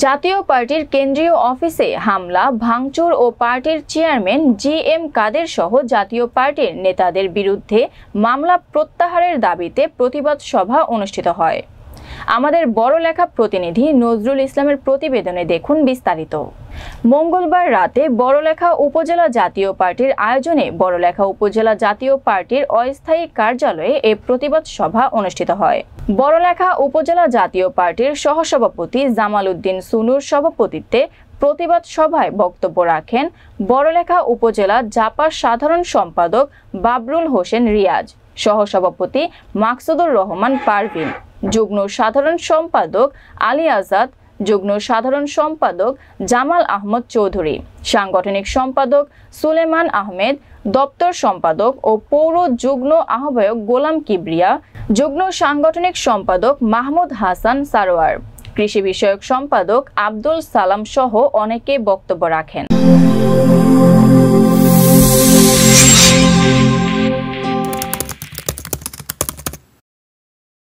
জাতীয় পার্টির কেন্দ্রীয় অফিসে হামলা, ভাঙচুর ও পার্টির চেয়ারম্যান জি.এম. কাদের সহ জাতীয় পার্টির নেতাদের বিরুদ্ধে মামলা প্রত্যাহারের দাবিতে প্রতিবাদ সভা অনুষ্ঠিত হয়। আমাদের বড়লেখা প্রতিনিধি নজরুল ইসলামের প্রতিবেদনে দেখুন বিস্তারিত। মঙ্গলবার রাতে বড়লেখা উপজেলা জাতীয় পার্টির আয়োজনে বড়লেখা উপজেলা জাতীয় পার্টির অস্থায়ী কার্যালয়ে এই প্রতিবাদ সভা অনুষ্ঠিত হয়। বড়লেখা উপজেলা জাতীয় পার্টির সহসভাপতি জামাল উদ্দিন সুনুর সভাপতিত্বে প্রতিবাদ সভায় বক্তব্য রাখেন বড়লেখা উপজেলা জাপার সাধারণ সম্পাদক বাবরুল হোসেন রিয়াজ, সহসভাপতি মাকসুদুর রহমান পারভিন, যুগ্ম সাধারণ সম্পাদক আলী আজাদ, যুগ্ম সাধারণ সম্পাদক জামাল আহমদ চৌধুরী, সাংগঠনিক সম্পাদক সুলেমান আহমেদ, দপ্তর সম্পাদক ও পৌর যুগ্ম আহ্বায়ক গোলাম কিবরিয়া, যুগ্ম সাংগঠনিক সম্পাদক মাহমুদ হাসান সারোয়ার, কৃষি বিষয়ক সম্পাদক আব্দুল সালাম সহ অনেকে বক্তব্য রাখেন।